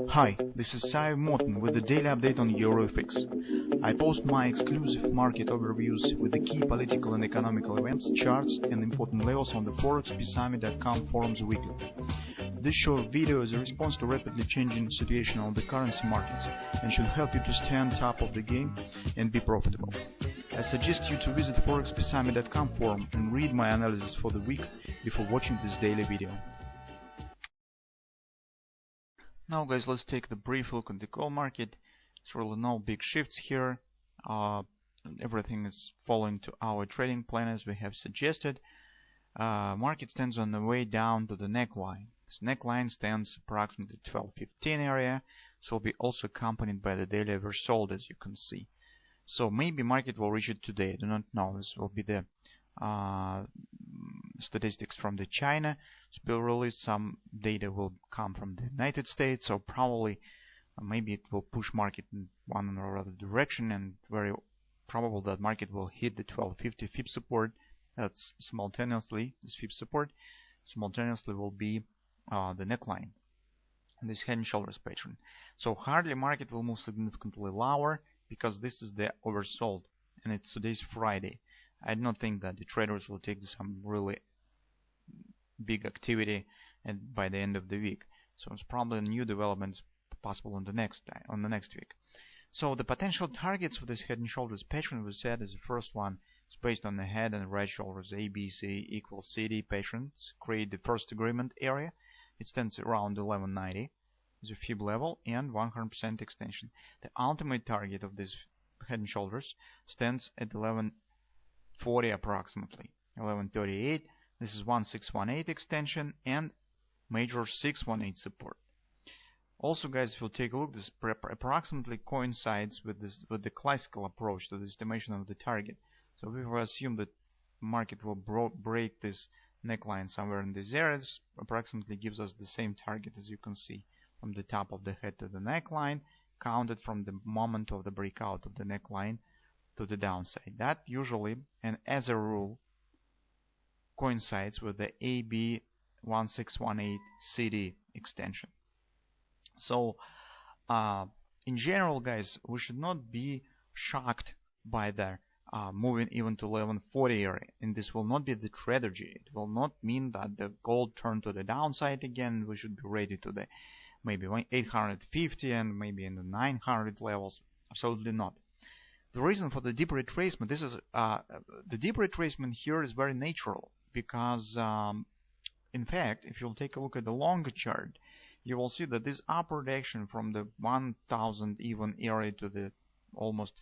Hi, this is Sive Morten with the daily update on EuroFX. I post my exclusive market overviews with the key political and economical events, charts and important levels on the ForexPeaceArmy.com forums weekly. This short video is a response to rapidly changing situation on the currency markets and should help you to stay on top of the game and be profitable. I suggest you to visit ForexPeaceArmy.com forum and read my analysis for the week before watching this daily video. Now guys, let's take the brief look at the gold market. There's really no big shifts here. Everything is following to our trading plan as we have suggested. Market stands on the way down to the neckline. This neckline stands approximately 1215 area, so will be also accompanied by the daily oversold, as you can see. So maybe market will reach it today. I do not know. This will be the statistics from the China. It's been released. Some data will come from the United States, so probably maybe it will push market in one or other direction, and very probable that market will hit the 1250 fib support. That's simultaneously this fib support simultaneously will be the neckline, this head and shoulders pattern. So hardly market will move significantly lower because this is the oversold, and it's today's Friday. I do not think that the traders will take some really big activity and by the end of the week. So it's probably new developments possible on the next week. So the potential targets for this head and shoulders pattern we said is the first one is based on the head and right shoulders ABC equals CD patterns. Create the first agreement area. It stands around 1190 is a fib level and 100% extension. The ultimate target of this head and shoulders stands at 1140 approximately 1138. This is 1618 extension and major 618 support. Also guys, if you take a look, this approximately coincides with the classical approach to the estimation of the target. So if we assume that market will break this neckline somewhere in this area, this approximately gives us the same target, as you can see, from the top of the head to the neckline, counted from the moment of the breakout of the neckline to the downside. That usually, and as a rule, coincides with the AB 1618 CD extension. So in general guys, we should not be shocked by the moving even to 1140 area, and this will not be the strategy. It will not mean that the gold turned to the downside again. We should be ready to the maybe 850 and maybe in the 900 levels. Absolutely not. The reason for the deep retracement, this is the deep retracement here is very natural, because in fact, if you'll take a look at the longer chart, you will see that this upward action from the 1000 even area to the almost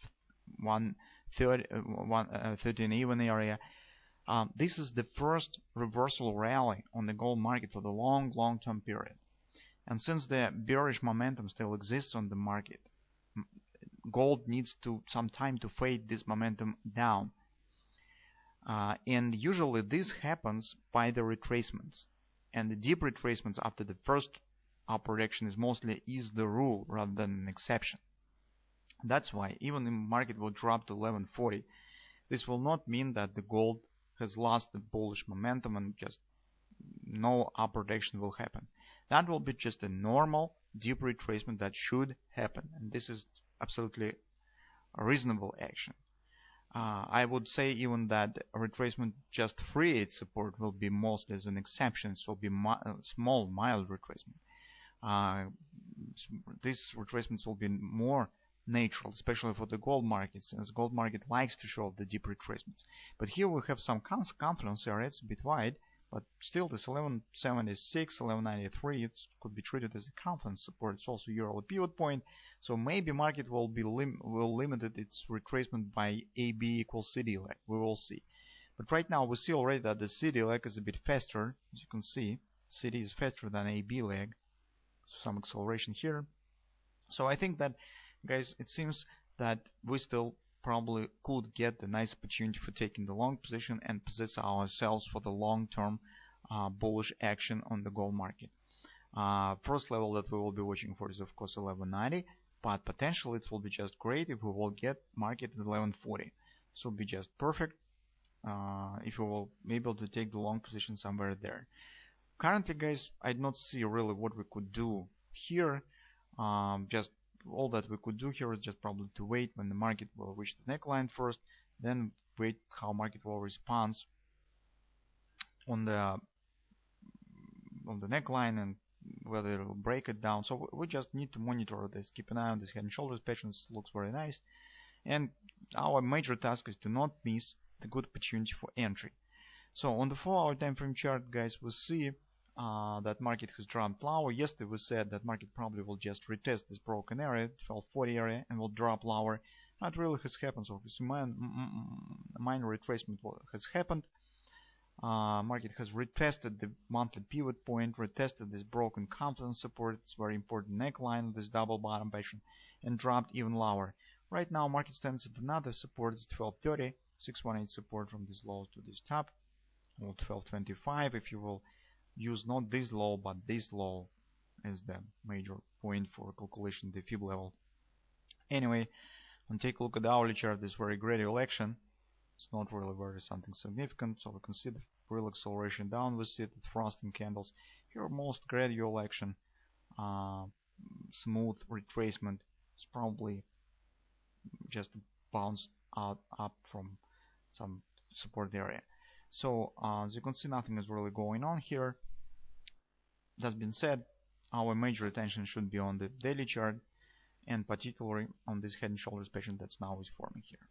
13 even area, this is the first reversal rally on the gold market for the long-term period. And since the bearish momentum still exists on the market, gold needs some time to fade this momentum down. And usually this happens by the retracements. And the deep retracements after the first upward action is the rule rather than an exception. That's why even the market will drop to 1140, this will not mean that the gold has lost the bullish momentum and just no upward action will happen. That will be just a normal deep retracement that should happen, and this is absolutely a reasonable action. I would say even that a retracement just free its support will be mostly as an exception. It will be small, mild retracement. These retracements will be more natural, especially for the gold market, since gold market likes to show the deep retracements. But here we have some confluence areas, a bit wide, but still this 1176, 1193, it could be treated as a confluence support. It's also yearly pivot point, so maybe market will limit its retracement by AB equals CD leg. We will see. But right now we see already that the CD leg is a bit faster. As you can see, CD is faster than AB leg, so some acceleration here. So I think that, guys, it seems that we still probably could get the nice opportunity for taking the long position and position ourselves for the long-term bullish action on the gold market. First level that we will be watching for is of course 1190, but potentially it will be just great if we will get market at 1140. This will be just perfect if we will be able to take the long position somewhere there. Currently, guys, I do not see really what we could do here. Just all that we could do here is just probably to wait when the market will reach the neckline first, then wait how market will respond on the neckline and whether it will break it down. So we just need to monitor this, keep an eye on this head and shoulders patterns. Looks very nice, and our major task is to not miss the good opportunity for entry. So on the 4-hour time frame chart, guys, we see that market has dropped lower. Yesterday we said that market probably will just retest this broken area, 1240 area, and will drop lower. That really has happened. So minor retracement has happened. Market has retested the monthly pivot point, retested this broken confidence support. It's very important neckline, this double bottom pattern, and dropped even lower. Right now, market stands at another support. It's 1230, 618 support from this low to this top. Or 1225 if you will use not this low but this low as the major point for calculation the fib level. Anyway, and take a look at the hourly chart. This very gradual action. It's not really very something significant, so we can see the real acceleration down. We see the thrusting candles here, most gradual action, smooth retracement. It's probably just a bounce out up from some support area. So as you can see, nothing is really going on here. That being said, our major attention should be on the daily chart, and particularly on this head and shoulders pattern that's now is forming here.